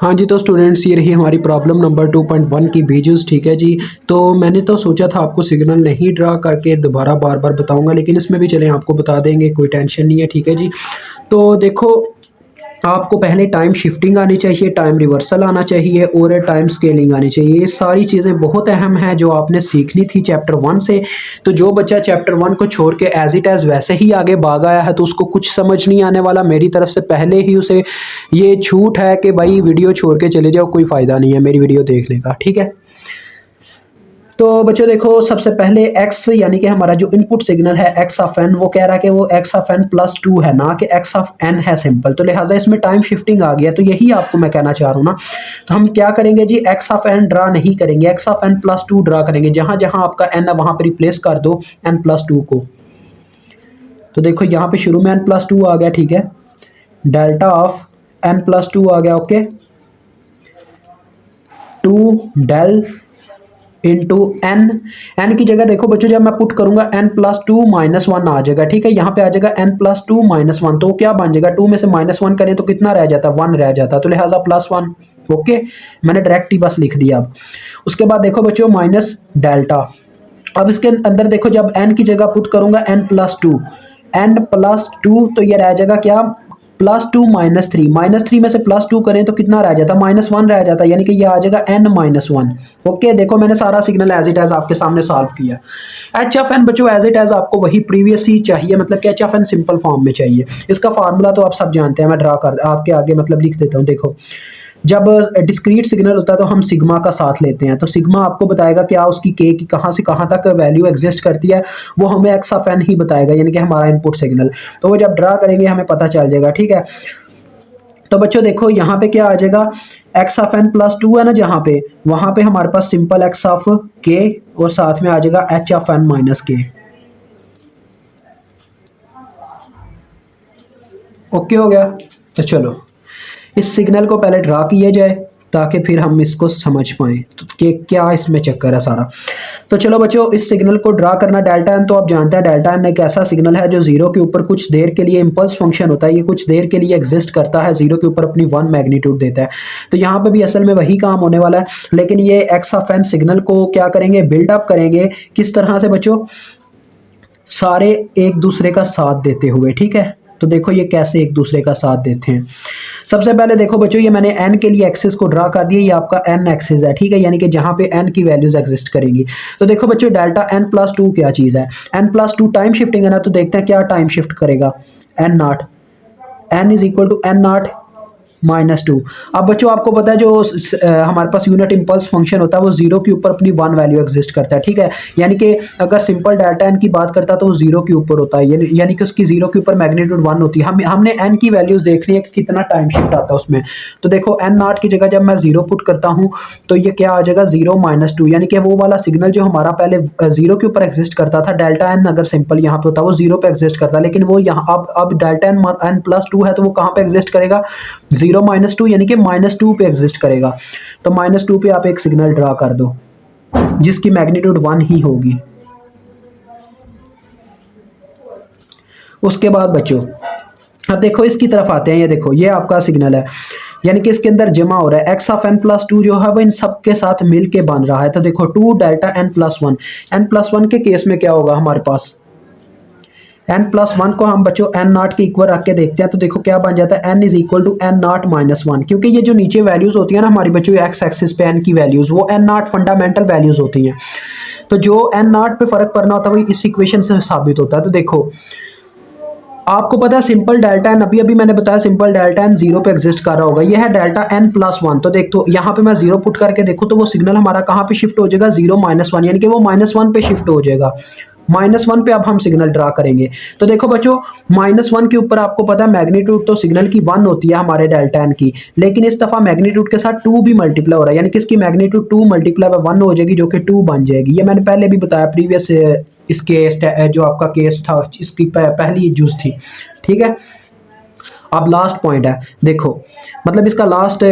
हाँ जी, तो स्टूडेंट्स ये रही हमारी प्रॉब्लम नंबर 2.1 की बीजूस, ठीक है जी। तो मैंने तो सोचा था आपको सिग्नल नहीं ड्रा करके दोबारा बार-बार बताऊँगा, लेकिन इसमें भी चलें आपको बता देंगे, कोई टेंशन नहीं है, ठीक है जी। तो देखो, आपको पहले टाइम शिफ्टिंग आनी चाहिए, टाइम रिवर्सल आना चाहिए और टाइम स्केलिंग आनी चाहिए। ये सारी चीज़ें बहुत अहम हैं जो आपने सीखनी थी चैप्टर 1 से। तो जो बच्चा चैप्टर 1 को छोड़ के एज़ इट एज़ वैसे ही आगे भाग आया है तो उसको कुछ समझ नहीं आने वाला। मेरी तरफ से पहले ही उसे ये छूट है कि भाई वीडियो छोड़ के चले जाओ, कोई फ़ायदा नहीं है मेरी वीडियो देखने का, ठीक है। तो बच्चों देखो, सबसे पहले x यानी कि हमारा जो इनपुट सिग्नल है x ऑफ n, वो कह रहा है कि वो x ऑफ n प्लस 2 है, ना कि x ऑफ n है सिंपल। तो लिहाजा इसमें टाइम शिफ्टिंग आ गया। तो यही आपको मैं कहना चाह रहा हूँ ना। तो हम क्या करेंगे जी, x ऑफ n ड्रा नहीं करेंगे, x of n plus 2 draw करेंगे। जहां जहां आपका n है वहां पर रिप्लेस कर दो n प्लस 2 को। तो देखो यहाँ पे शुरू में n प्लस 2 आ गया, ठीक है। डेल्टा ऑफ n प्लस 2 आ गया, ओके। 2 डेल इंटू एन की जगह देखो बच्चों, जब मैं पुट करूंगा n प्लस 2 माइनस 1 आ जाएगा, ठीक है। यहाँ पे आ जाएगा n प्लस 2 माइनस 1, तो क्या बन जाएगा, 2 में से माइनस 1 करें तो कितना रह जाता है, 1 रह जाता है। तो लिहाजा प्लस 1, ओके। मैंने डायरेक्ट ही बस लिख दिया। अब उसके बाद देखो बच्चों, माइनस डेल्टा। अब इसके अंदर देखो, जब n की जगह पुट करूंगा n प्लस 2, तो ये रह जाएगा क्या, प्लस 2 माइनस 3। माइनस 3 में से प्लस 2 करें तो कितना रह जाता है, माइनस 1 रह जाता है, यानी कि ये आ जाएगा n माइनस 1। ओके, देखो मैंने सारा सिग्नल एज इट एज आपके सामने सॉल्व किया। एच ऑफ एन बच्चों एज इट एज आपको वही प्रीवियस ही चाहिए, मतलब कि h of n simple form में चाहिए। इसका फार्मूला तो आप सब जानते हैं, मैं ड्रा कर आपके आगे मतलब लिख देता हूँ। देखो, जब डिस्क्रीट सिग्नल होता है तो हम सिग्मा का साथ लेते हैं। तो सिग्मा आपको बताएगा क्या उसकी के की कहाँ से कहाँ तक वैल्यू एग्जिस्ट करती है, वो हमें एक्स ऑफ एन ही बताएगा, यानी कि हमारा इनपुट सिग्नल। तो वो जब ड्रा करेंगे हमें पता चल जाएगा, ठीक है। तो बच्चों देखो यहाँ पे क्या आ जाएगा, एक्स ऑफ एन प्लस 2 है ना, जहाँ पे वहां पे हमारे पास सिंपल एक्स ऑफ के और साथ में आ जाएगा एच ऑफ एन माइनस के। ओके हो गया। तो चलो इस सिग्नल को पहले ड्रा किया जाए ताकि फिर हम इसको समझ पाएं तो कि क्या इसमें चक्कर है सारा। तो चलो बच्चों, इस सिग्नल को ड्रा करना, डेल्टा एन तो आप जानते हैं, डेल्टा एन एक ऐसा सिग्नल है जो जीरो के ऊपर कुछ देर के लिए इम्पल्स फंक्शन होता है। ये कुछ देर के लिए एग्जिस्ट करता है, जीरो के ऊपर अपनी 1 मैग्नीट्यूड देता है। तो यहाँ पे भी असल में वही काम होने वाला है, लेकिन ये एक्स ऑफ एन सिग्नल को क्या करेंगे, बिल्डअप करेंगे। किस तरह से बच्चों, सारे एक दूसरे का साथ देते हुए, ठीक है। तो देखो ये कैसे एक दूसरे का साथ देते हैं। सबसे पहले देखो बच्चों, ये मैंने n के लिए एक्सिस को ड्रा कर दिया, ये आपका n एक्सिस है, ठीक है, यानी कि जहां पे n की वैल्यूज एग्जिस्ट करेंगी। तो देखो बच्चों, डेल्टा n प्लस 2 क्या चीज़ है, n प्लस 2 टाइम शिफ्टिंग है ना। तो देखते हैं क्या टाइम शिफ्ट करेगा, n nought, n is equal to n nought minus 2। अब बच्चों आपको पता है जो हमारे पास यूनिट इंपल्स फंक्शन होता है वो जीरो के ऊपर अपनी 1 वैल्यू एग्जिस्ट करता है, ठीक है। यानी कि अगर सिंपल डेल्टा एन की बात करता है तो वो जीरो के ऊपर होता है, यानी कि उसकी जीरो के ऊपर मैग्नीट्यूड 1 होती है। हमने एन की वैल्यूज देखनी है कि कितना टाइम शिफ्ट आता है उसमें। तो देखो एन नॉट की जगह जब मैं जीरो पुट करता हूँ तो ये क्या आ जाएगा, 0 माइनस 2, यानी कि वो वाला सिग्नल जो हमारा पहले जीरो के ऊपर एग्जिस्ट करता था, डेल्टा एन अगर सिंपल यहाँ पे होता वो जीरो पे एग्जिस्ट करता, लेकिन वो यहाँ अब डेल्टा एन प्लस 2 है तो वो कहाँ पे एग्जिस्ट करेगा, 0 माइनस 2, यानी कि माइनस 2 पे एग्जिस्ट करेगा। तो माइनस 2 पे आप एक सिग्नल ड्रा कर दो जिसकी मैग्नीट्यूड 1 ही होगी। उसके बाद बच्चों अब देखो इसकी तरफ आते हैं। ये देखो ये आपका सिग्नल है, यानी कि इसके अंदर जमा हो रहा है एक्स ऑफ एन प्लस 2 जो है वो इन सब के साथ मिल के बन रहा है। तो देखो 2 delta n plus 1, n plus 1 के केस में क्या होगा, हमारे पास n प्लस 1 को हम बच्चों n नॉट के इक्वल रख के देखते हैं। तो देखो क्या बन जाता है, n is equal to n nought minus 1, क्योंकि ये जो नीचे वैल्यूज होती है ना हमारी बच्चों एक्स एक्सिस पे n की वैल्यूज, वो n नॉट फंडामेंटल वैल्यूज होती हैं। तो जो n नॉट पे फर्क पड़ना होता है वो इस इक्वेशन से साबित होता है। तो देखो आपको पता है सिंपल डेल्टा एन, अभी अभी मैंने बताया सिंपल डेल्टा एन जीरो पे एग्जिस्ट कर रहा होगा, ये है डेल्टा एन प्लस 1। तो देख, तो यहाँ पे मैं जीरो पुट करके देखो तो वो सिग्नल हमारा कहाँ पे शिफ्ट हो जाएगा, 0 माइनस 1, यानी कि वो माइनस 1 पे शिफ्ट हो जाएगा। माइनस 1 पे अब हम सिग्नल ड्रा करेंगे। तो देखो बच्चों, माइनस 1 के ऊपर आपको पता है मैग्नीट्यूड तो सिग्नल की 1 होती है हमारे डेल्टा एन की, लेकिन इस दफा मैग्नीट्यूड के साथ 2 भी मल्टीप्लाई हो रहा है, यानी कि इसकी मैग्नीट्यूड 2 मल्टीप्लाई बाय 1 हो जाएगी जो कि 2 बन जाएगी। ये मैंने पहले भी बताया प्रीवियस इसके जो आपका केस था, इसकी पहली यूज थी, ठीक है। अब लास्ट पॉइंट है, देखो मतलब इसका लास्ट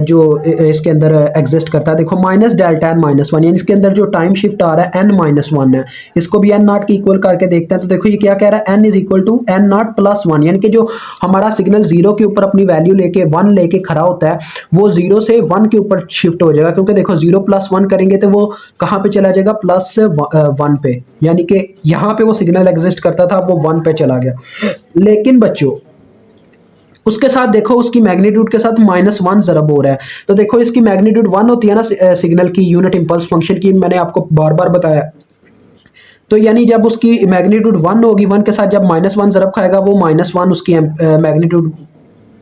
जो इसके अंदर एग्जिस्ट करता है, देखो minus delta n minus one, यानी इसके अंदर जो टाइम शिफ्ट आ रहा है एन माइनस वन है, इसको भी एन नॉट की इक्वल करके देखते हैं। तो देखो ये क्या कह रहा है, n is equal to n nought plus one, यानी कि जो हमारा सिग्नल जीरो के ऊपर अपनी वैल्यू लेके वन लेके खड़ा होता है वो जीरो से वन के ऊपर शिफ्ट हो जाएगा, क्योंकि देखो जीरो प्लस वन करेंगे तो वो कहाँ पे चला जाएगा, प्लस से वन पे, यानी कि यहाँ पे वो सिग्नल एग्जिस्ट करता था वो वन पे चला गया। लेकिन बच्चों उसके साथ देखो उसकी मैग्नीट्यूड के साथ माइनस वन ज़रब हो रहा है, तो देखो इसकी मैग्नीट्यूड वन होती है ना सिग्नल की यूनिट इंपल्स फंक्शन की, मैंने आपको बार बार बताया। तो यानी जब उसकी मैग्नीट्यूड वन होगी, वन के साथ जब माइनस वन ज़रब खाएगा वो माइनस वन उसकी मैग्नीट्यूड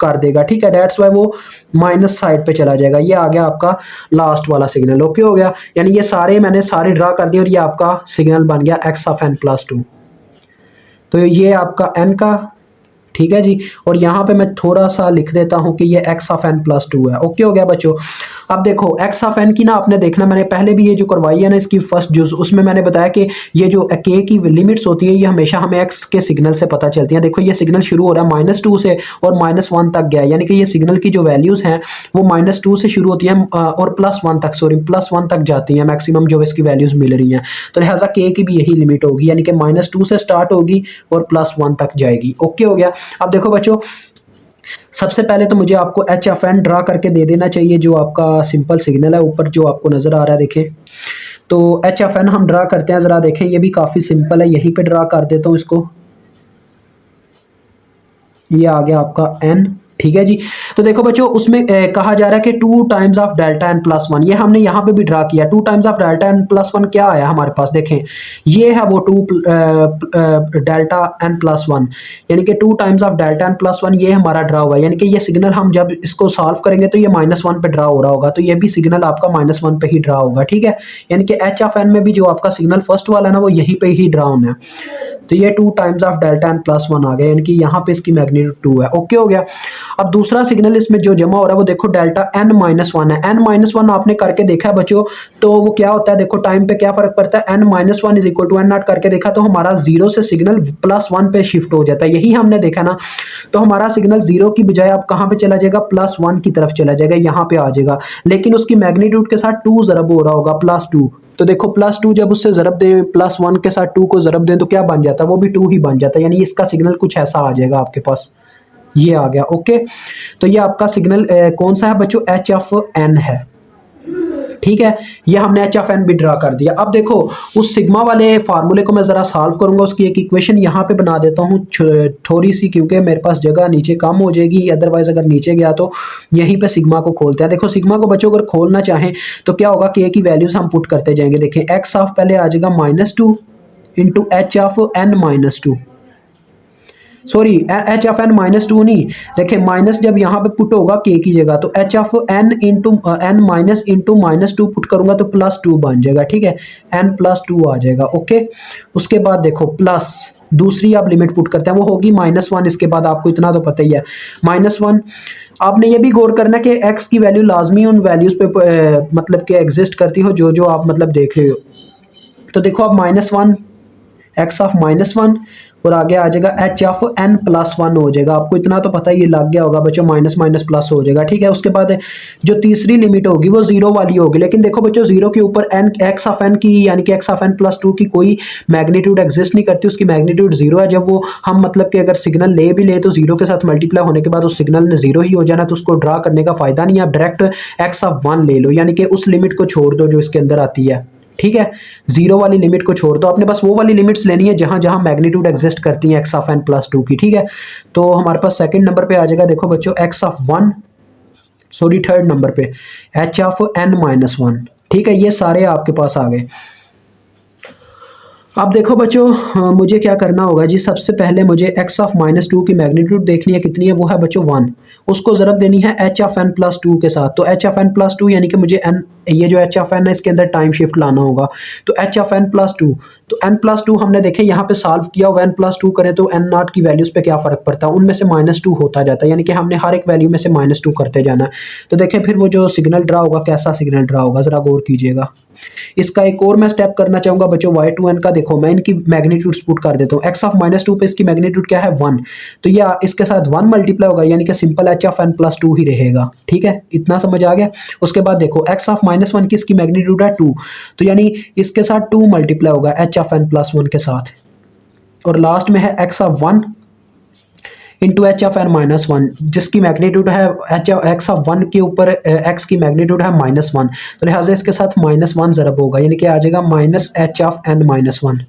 कर देगा, ठीक है, डेट्स वाई वो माइनस साइड पे चला जाएगा। ये आ गया आपका लास्ट वाला सिग्नल, ओके हो गया, यानी ये सारे मैंने सारे ड्रा कर दिए और ये आपका सिग्नल बन गया x of n plus two. तो ये आपका एन का, ठीक है जी, और यहाँ पे मैं थोड़ा सा लिख देता हूँ कि ये x of n plus two है, ओके हो गया बच्चों। अब देखो एक्स ऑफ एन की ना आपने देखना, मैंने पहले भी ये जो करवाई है ना इसकी फर्स्ट जुज, उसमें मैंने बताया कि ये जो के की लिमिट्स होती है ये हमेशा हमें एक्स के सिग्नल से पता चलती हैं। देखो ये सिग्नल शुरू हो रहा है माइनस टू से और माइनस वन तक गया, यानी कि ये सिग्नल की जो वैल्यूज़ हैं वो माइनस टू से शुरू होती हैं और प्लस वन तक, सॉरी प्लस वन तक जाती हैं मैक्सिमम जो इसकी वैल्यूज़ मिल रही हैं। तो लिहाजा के की भी यही लिमिट होगी, यानी कि माइनस टू से स्टार्ट होगी और प्लस वन तक जाएगी, ओके हो गया। अब देखो बच्चों सबसे पहले तो मुझे आपको एच एफ एन ड्रा करके दे देना चाहिए, जो आपका सिंपल सिग्नल है ऊपर जो आपको नज़र आ रहा है, देखें तो एच एफ एन हम ड्रा करते हैं, ज़रा देखें ये भी काफ़ी सिंपल है, यहीं पे ड्रा कर देता हूँ इसको, ये आ गया आपका एन, ठीक है जी। तो देखो बच्चों उसमें कहा जा रहा है कि two times of delta n plus one, ये हमने यहाँ पे भी ड्रा किया, two times of delta n plus one क्या आया हमारे पास, देखें ये है वो two delta n plus one, यानी कि two times of delta n plus one ये हमारा ड्रा हुआ है, यानी कि ये सिग्नल हम जब इसको सॉल्व करेंगे तो ये माइनस वन पे ड्रा हो रहा होगा, तो ये भी सिग्नल आपका माइनस वन पे ही ड्रा होगा, ठीक है, यानी कि एच ऑफ एन में भी जो आपका सिग्नल फर्स्ट वाला है ना वो यहीं पे ही ड्रा होना है। तो ये two times of delta n plus one आ गया, यानी कि यहाँ पे इसकी मैग्नीट्यूड टू है, ओके हो गया। अब दूसरा सिग्नल इसमें जो जमा हो रहा है वो देखो डेल्टा एन माइनस वन है, एन माइनस वन आपने करके देखा है बच्चों, तो वो क्या होता है, देखो टाइम पे क्या फर्क पड़ता है, n minus one is equal to n nought करके देखा तो हमारा जीरो से सिग्नल प्लस वन पे शिफ्ट हो जाता है, यही हमने देखा ना। तो हमारा सिग्नल जीरो की बजाय अब कहाँ पे चला जाएगा, प्लस वन की तरफ चला जाएगा, यहाँ पे आ जाएगा, लेकिन उसकी मैग्नीट्यूड के साथ टू ज़रब हो रहा होगा, प्लस टू। तो देखो प्लस टू जब उससे ज़रब दें, प्लस वन के साथ टू को ज़रब दें तो क्या बन जाता है, वो भी टू ही बन जाता है, यानी इसका सिग्नल कुछ ऐसा आ जाएगा आपके पास, ये आ गया, ओके। तो ये आपका सिग्नल कौन सा है बच्चों, एच एफ एन है, ठीक है, ये हमने एच एफ एन भी ड्रा कर दिया। अब देखो उस सिग्मा वाले फार्मूले को मैं ज़रा सॉल्व करूंगा, उसकी एक इक्वेशन यहाँ पे बना देता हूँ थोड़ी सी, क्योंकि मेरे पास जगह नीचे कम हो जाएगी, अदरवाइज अगर नीचे गया तो यहीं पे सिग्मा को खोलते हैं। देखो सिग्मा को बच्चों अगर खोलना चाहें तो क्या होगा कि ए की वैल्यूज़ हम पुट करते जाएंगे, देखें एक्स ऑफ पहले आ जाएगा minus two into h of n minus two, sorry h of n minus two नहीं, देखिए माइनस जब यहाँ पे पुट होगा के की जगह तो h of n into n minus into minus two put करूंगा तो प्लस टू बन जाएगा, ठीक है, एन प्लस टू आ जाएगा, ओके। उसके बाद देखो प्लस दूसरी आप लिमिट पुट करते हैं वो होगी माइनस वन, इसके बाद आपको इतना तो पता ही है माइनस वन। आपने ये भी गौर करना कि एक्स की वैल्यू लाजमी उन वैल्यूज़ पे मतलब कि एग्जिस्ट करती हो जो जो आप मतलब देख रहे हो। तो देखो आप minus one x of minus one और आगे आ जाएगा h of n plus one हो जाएगा, आपको इतना तो पता ही ये लग गया होगा बच्चों, माइनस माइनस प्लस हो जाएगा, ठीक है। उसके बाद जो तीसरी लिमिट होगी वो जीरो वाली होगी, लेकिन देखो बच्चों जीरो के ऊपर एन एक्स ऑफ एन की यानी कि x of n plus two की कोई मैग्नीट्यूड एग्जिस्ट नहीं करती, उसकी मैग्नीट्यूड जीरो है। जब वो हम मतलब कि अगर सिग्नल ले भी ले तो जीरो के साथ मल्टीप्लाई होने के बाद उस सिग्नल ने जीरो ही हो जाना, तो उसको ड्रा करने का फायदा नहीं है, आप डायरेक्ट एक्स ऑफ वन ले लो, यानी कि उस लिमिट को छोड़ दो जो इसके अंदर आती है, ठीक है, जीरो वाली लिमिट को छोड़ दो, आपने बस वो वाली लिमिट्स लेनी है जहां जहां मैग्नीट्यूड एग्जिस्ट करती हैं x of n plus two की, ठीक है। तो हमारे पास सेकंड नंबर पे आ जाएगा, देखो बच्चों x of one, sorry third number पे h of n minus one, ठीक है, ये सारे आपके पास आ गए। अब देखो बच्चों मुझे क्या करना होगा जी, सबसे पहले मुझे x ऑफ माइनस टू की मैग्नीट्यूड देखनी है, कितनी है, वो है बच्चों वन, उसको ज़रब देनी है h of n plus two के साथ। तो h of n plus two यानी कि मुझे एन, ये जो एच ऑफ एन है इसके अंदर टाइम शिफ्ट लाना होगा, तो h of n plus two तो n+2 हमने देखे यहाँ पे सॉल्व किया हुआ, n+2 करें तो n0 की वैल्यूज़ पे क्या फ़र्क पड़ता है, उनमें से -2 होता जाता है, यानी कि हमने हर एक वैल्यू में से -2 करते जाना है। तो देखें फिर वो जो सिग्नल ड्रा होगा कैसा सिग्नल ड्रा होगा, ज़रा गौर कीजिएगा। इसका एक और मैं स्टेप करना चाहूँगा बच्चों, y2n का देखो मैं इनकी मैग्नीट्यूड्स पुट कर देता हूँ। x ऑफ -2 पे इसकी मैग्नीट्यूड क्या है 1, तो ये इसके साथ 1 मल्टीप्लाई होगा, यानी कि सिंपल h ऑफ n+2 ही रहेगा। ठीक है, इतना समझ आ गया। उसके बाद देखो x ऑफ -1 की इसकी मैग्नीट्यूड है 2, तो यानी इसके साथ 2 मल्टीप्लाई होगा h ऑफ n+1 के साथ। और लास्ट में है x of 1 into h of n-1, जिसकी मैग्नीट्यूड है एक्स ऑफ 1 के ऊपर x की मैग्नीट्यूड है -1, तो लिहाजा इसके साथ -1 ज़रब होगा, यानी कि आ जाएगा -h ऑफ n-1।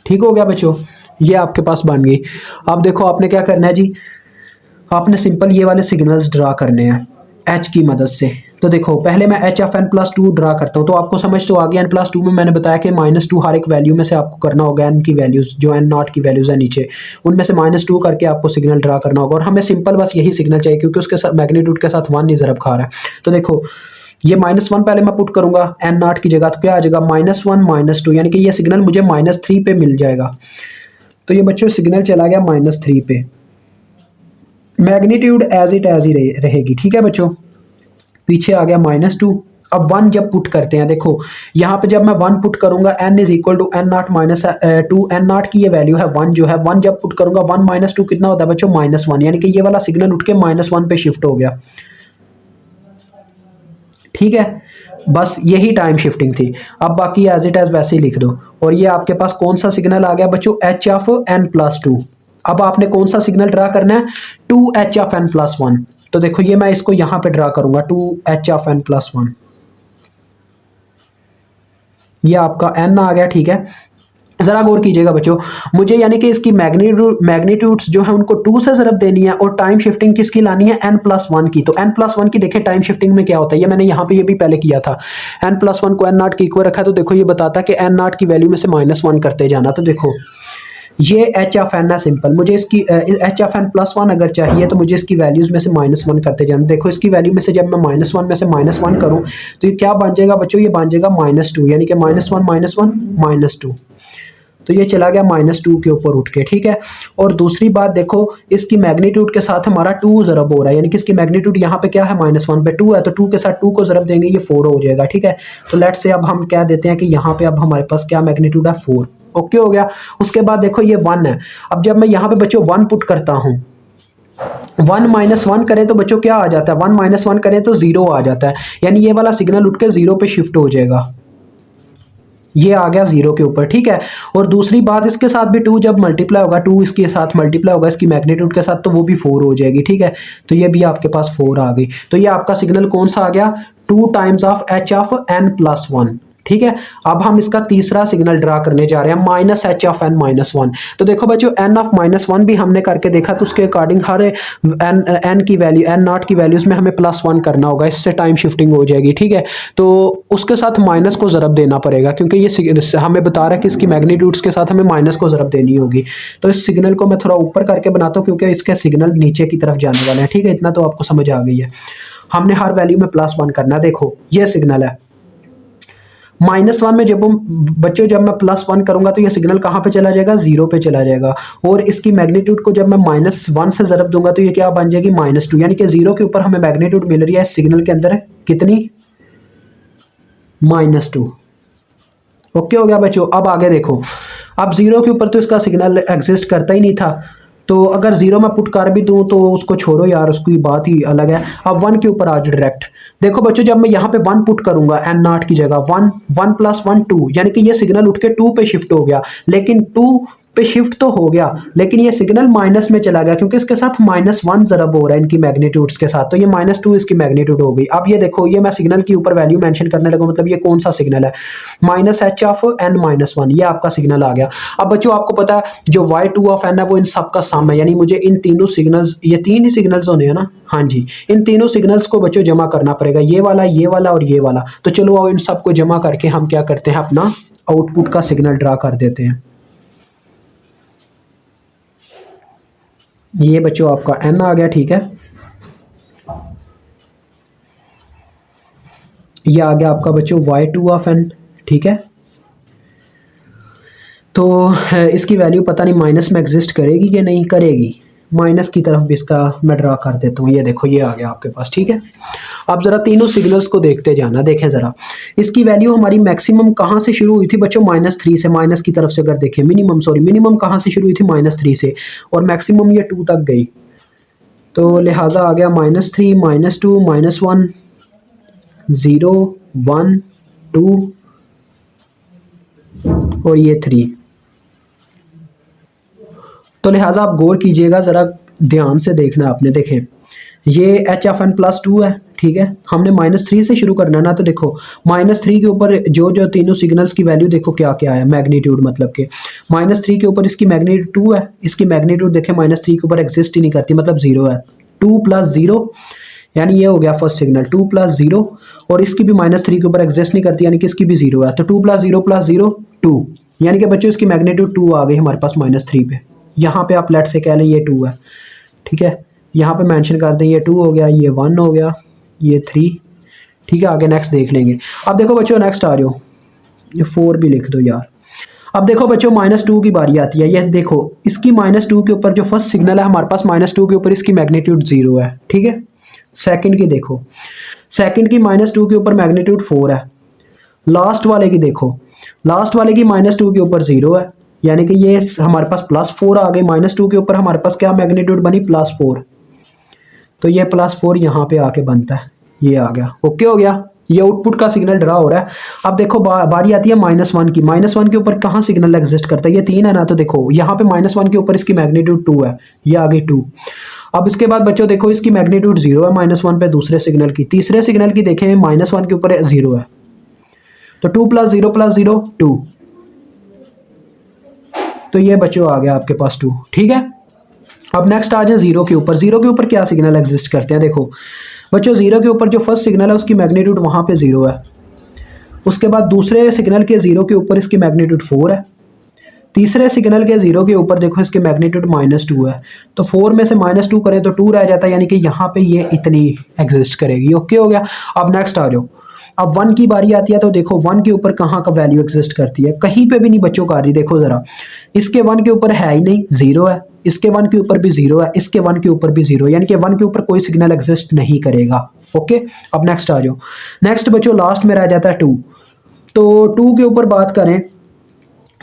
ठीक हो गया बच्चों, ये आपके पास बन गई। अब देखो आपने क्या करना है जी, आपने सिंपल ये वाले सिग्नल्स ड्रा करने हैं h की मदद से। तो देखो पहले मैं h ऑफ n+2 ड्रा करता हूँ, तो आपको समझ तो आ गया। n+2 में मैंने बताया कि -2 हर एक वैल्यू में से आपको करना होगा, n की वैल्यूज़ जो n0 की वैल्यूज़ है नीचे, उनमें से -2 करके आपको सिग्नल ड्रा करना होगा। और हमें सिंपल बस यही सिग्नल चाहिए, क्योंकि उसके साथ मैग्नीट्यूड के साथ 1 ही ज़रब खा रहा है। तो देखो ये -1 पहले मैं पुट करूंगा n0 की जगह, तो क्या आ जाएगा -1 -2, यानी कि ये सिग्नल मुझे -3 पे मिल जाएगा। तो ये बच्चों सिग्नल चला गया -3 पे, मैग्नीट्यूड एज इट एज ही रहेगी। ठीक है बच्चों, पीछे आ गया -2। अब 1 जब पुट करते हैं, देखो यहाँ पे जब मैं 1 पुट करूंगा n is equal to n0 -2, n0 की ये वैल्यू है 1 जो है, 1 जब पुट करूंगा 1 -2 कितना होता है बच्चों -1, यानी कि ये वाला सिग्नल उठ के -1 पे शिफ्ट हो गया। ठीक है, बस यही टाइम शिफ्टिंग थी। अब बाकी एज इट एज वैसे ही लिख दो, और ये आपके पास कौन सा सिग्नल आ गया बच्चों, h ऑफ n+2। अब आपने कौन सा सिग्नल ड्रा करना है, 2h ऑफ n+1। तो देखो ये मैं इसको यहां पे ड्रा करूंगा, 2h ऑफ n+1, ये आपका n आ गया। ठीक है, जरा गौर कीजिएगा बच्चों, मुझे यानी कि इसकी मैग्नीट्यूड्स जो है उनको 2 से ज़रब देनी है, और टाइम शिफ्टिंग किसकी लानी है, n+1 की। तो n+1 की देखें टाइम शिफ्टिंग में क्या होता है, ये मैंने यहाँ पे ये भी पहले किया था, n+1 को n0 की इक्वल रखा, तो देखो ये बताता है कि n0 की वैल्यू में से -1 करते जाना। तो देखो ये h ऑफ n है सिंपल, मुझे इसकी h ऑफ n+1 अगर चाहिए तो मुझे इसकी वैल्यूज़ में से -1 करते जाना। देखो इसकी वैल्यू में से जब मैं -1 में से -1 करूँ तो ये क्या बन जाएगा बच्चों, ये बन जाएगा -2, यानी कि -1 -2, तो ये चला गया -2 के ऊपर उठ के। ठीक है, और दूसरी बात देखो इसकी मैग्नीट्यूड के साथ हमारा 2 ज़रब हो रहा है, यानी कि इसकी मैग्नीट्यूड यहाँ पे क्या है -1 पे 2 है, तो 2 के साथ 2 को ज़रब देंगे ये 4 हो जाएगा। ठीक है, तो लेट्स से अब हम कह देते हैं कि यहाँ पे अब हमारे पास क्या मैग्नीट्यूड है 4। ओके हो गया। उसके बाद देखो ये 1 है, अब जब मैं यहाँ पे बच्चों 1 पुट करता हूँ, 1 -1 करें तो बच्चों क्या आ जाता है, 1 -1 करें तो 0 आ जाता है, यानी ये वाला सिग्नल उठ के 0 पे शिफ्ट हो जाएगा, ये आ गया 0 के ऊपर। ठीक है, और दूसरी बात इसके साथ भी 2 जब मल्टीप्लाई होगा, 2 इसके साथ मल्टीप्लाई होगा इसकी मैग्नीट्यूड के साथ, तो वो भी 4 हो जाएगी। ठीक है, तो ये भी आपके पास 4 आ गई। तो ये आपका सिग्नल कौन सा आ गया, 2 times of h of n+1। ठीक है, अब हम इसका तीसरा सिग्नल ड्रा करने जा रहे हैं -h ऑफ n-1। तो देखो बच्चों n ऑफ -1 भी हमने करके देखा, तो उसके अकॉर्डिंग हर n की वैल्यू n0 की वैल्यूज में हमें +1 करना होगा, इससे टाइम शिफ्टिंग हो जाएगी। ठीक है, तो उसके साथ माइनस को ज़रब देना पड़ेगा, क्योंकि ये हमें बता रहा है कि इसकी मैग्नीट्यूड्स के साथ हमें माइनस को ज़रब देनी होगी। तो इस सिग्नल को मैं थोड़ा ऊपर करके बनाता हूँ, क्योंकि इसके सिग्नल नीचे की तरफ जाने वाले हैं। ठीक है, इतना तो आपको समझ आ गई है, हमने हर वैल्यू में +1 करना है। देखो ये सिग्नल है -1 में, जब बच्चों जब मैं +1 करूंगा तो ये सिग्नल कहाँ पे चला जाएगा, 0 पे चला जाएगा, और इसकी मैग्नीट्यूड को जब मैं -1 से ज़रब दूंगा तो ये क्या बन जाएगी -2, यानी कि 0 के ऊपर हमें मैग्नीट्यूड मिल रही है इस सिग्नल के अंदर कितनी, -2। ओके हो गया बच्चों। अब आगे देखो, अब 0 के ऊपर तो इसका सिग्नल एग्जिस्ट करता ही नहीं था, तो अगर 0 में पुट कर भी दूं तो उसको छोड़ो यार, उसकी बात ही अलग है। अब 1 के ऊपर आज डायरेक्ट देखो बच्चों, जब मैं यहाँ पे 1 पुट करूंगा n0 की जगह, 1 1 + 1 2, यानी कि ये सिग्नल उठ के 2 पे शिफ्ट हो गया, लेकिन 2 पे शिफ्ट तो हो गया लेकिन ये सिग्नल माइनस में चला गया, क्योंकि इसके साथ -1 ज़रब हो रहा है इनकी मैग्नीट्यूड्स के साथ, तो ये -2 इसकी मैग्नीट्यूड हो गई। अब ये देखो, ये मैं सिग्नल के ऊपर वैल्यू मेंशन करने लगा, मतलब ये कौन सा सिग्नल है, -h ऑफ n-1, ये आपका सिग्नल आ गया। अब बच्चों आपको पता है जो y2 ऑफ n है वो इन सब का सम है, यानी मुझे इन तीनों सिग्नल्स, ये 3 ही सिग्नल्स होने हैं ना, हाँ जी, इन तीनों सिग्नल्स को बच्चों जमा करना पड़ेगा, ये वाला और ये वाला। तो चलो आओ इन सबको जमा करके हम क्या करते हैं, अपना आउटपुट का सिग्नल ड्रा कर देते हैं। ये बच्चों आपका n आ गया। ठीक है, ये आ गया आपका बच्चों y2 ऑफ n। ठीक है। तो इसकी वैल्यू पता नहीं माइनस में एग्जिस्ट करेगी कि नहीं करेगी। माइनस की तरफ भी इसका मैं ड्रा कर देता हूँ। ये देखो ये आ गया आपके पास, ठीक है। अब ज़रा तीनों सिग्नल्स को देखते जाना। देखें ज़रा, इसकी वैल्यू हमारी मैक्सिमम कहाँ से शुरू हुई थी बच्चों? -3 से। माइनस की तरफ से अगर देखें, मिनिमम कहाँ से शुरू हुई थी? -3 से, और मैक्सिमम ये 2 तक गई। तो लिहाजा आ गया -3, -2, -1, 0, 1, 2 और ये 3। तो लिहाजा आप गौर कीजिएगा, ज़रा ध्यान से देखना आपने। देखें ये h(n+2) है, ठीक है। हमने -3 से शुरू करना ना, तो देखो -3 के ऊपर जो जो तीनों सिग्नल्स की वैल्यू देखो क्या क्या है, मैग्नीट्यूड, मतलब कि -3 के ऊपर इसकी मैग्नीट्यूड 2 है। इसकी मैग्नीट्यूड देखें -3 के ऊपर एग्जिस्ट ही नहीं करती, मतलब 0 है। 2 + 0 यानी ये हो गया फर्स्ट सिग्नल, 2 + 0, और इसकी भी -3 के ऊपर एग्जिस्ट नहीं करती, यानी कि इसकी भी 0 है। तो 2 + 0 + 0 2, यानी कि बच्चों इसकी मैग्नीट्यूड 2 आ गई हमारे पास -3 पे। यहाँ पे आप लेट से कह लें ये 2 है, ठीक है। यहाँ पे मेंशन कर दें ये 2 हो गया, ये 1 हो गया, ये 3, ठीक है। आगे नेक्स्ट देख लेंगे। अब देखो बच्चों नेक्स्ट आ रहे हो, ये 4 भी लिख दो यार। अब देखो बच्चों -2 की बारी आती है। ये देखो इसकी -2 के ऊपर जो फर्स्ट सिग्नल है हमारे पास, -2 के ऊपर इसकी मैग्नीट्यूड 0 है, ठीक है। सेकंड की देखो, सेकंड की -2 के ऊपर मैग्नीट्यूड 4 है। लास्ट वाले की देखो, लास्ट वाले की -2 के ऊपर 0 है, यानी कि ये हमारे पास +4 आ गई। -2 के ऊपर हमारे पास क्या मैग्नीट्यूड बनी? +4। तो ये +4 यहाँ पे आके बनता है, ये आ गया, ओके हो गया। ये आउटपुट का सिग्नल ड्रा हो रहा है। अब देखो बारी आती है -1 की। -1 के ऊपर कहाँ सिग्नल एग्जिस्ट करता है? ये 3 है ना, तो देखो यहाँ पे -1 के ऊपर इसकी मैग्नीट्यूड 2 है, ये आ गई 2। अब इसके बाद बच्चों देखो इसकी मैग्नीट्यूड 0 है -1 पे दूसरे सिग्नल की। तीसरे सिग्नल की देखें -1 के ऊपर 0 है, तो 2 + 0 + 0 2। तो ये बच्चों आ गया आपके पास 2, ठीक है। अब नेक्स्ट आ जाए 0 के ऊपर। 0 के ऊपर क्या सिग्नल एग्जिस्ट करते हैं? देखो बच्चों 0 के ऊपर जो फर्स्ट सिग्नल है उसकी मैग्नीट्यूड वहाँ पे 0 है। उसके बाद दूसरे सिग्नल के 0 के ऊपर इसकी मैग्नीट्यूड 4 है। तीसरे सिग्नल के 0 के ऊपर देखो इसकी मैग्नीट्यूड -2 है। तो 4 में से -2 करें तो 2 रह जाता है, यानी कि यहाँ पे ये इतनी एग्जिस्ट करेगी, ओके हो गया। अब नेक्स्ट आ जाओ। अब 1 की बारी आती है, तो देखो 1 के ऊपर कहाँ का वैल्यू एग्जिस्ट करती है? कहीं पे भी नहीं बच्चों का आ रही। देखो ज़रा, इसके 1 के ऊपर है ही नहीं, 0 है। इसके 1 के ऊपर भी 0 है, इसके 1 के ऊपर भी 0, यानी कि 1 के ऊपर कोई सिग्नल एग्जिस्ट नहीं करेगा, ओके। अब नेक्स्ट आ जाओ। नेक्स्ट बच्चों लास्ट में रह जाता है 2। तो 2 के ऊपर बात करें,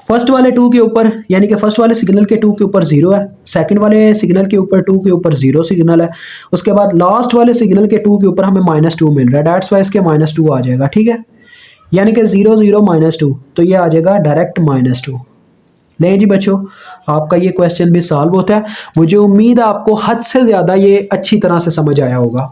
फर्स्ट वाले 2 के ऊपर, यानी कि फर्स्ट वाले सिग्नल के 2 के ऊपर 0 है। सेकंड वाले सिग्नल के ऊपर 2 के ऊपर 0 सिग्नल है। उसके बाद लास्ट वाले सिग्नल के 2 के ऊपर हमें -2 मिल रहा है, दैट्स वाई इसके -2 आ जाएगा, ठीक है। यानी कि 0 0 -2, तो ये आ जाएगा डायरेक्ट -2। नहीं जी बच्चों, आपका ये क्वेश्चन भी सॉल्व होता है। मुझे उम्मीद है आपको हद से ज़्यादा ये अच्छी तरह से समझ आया होगा।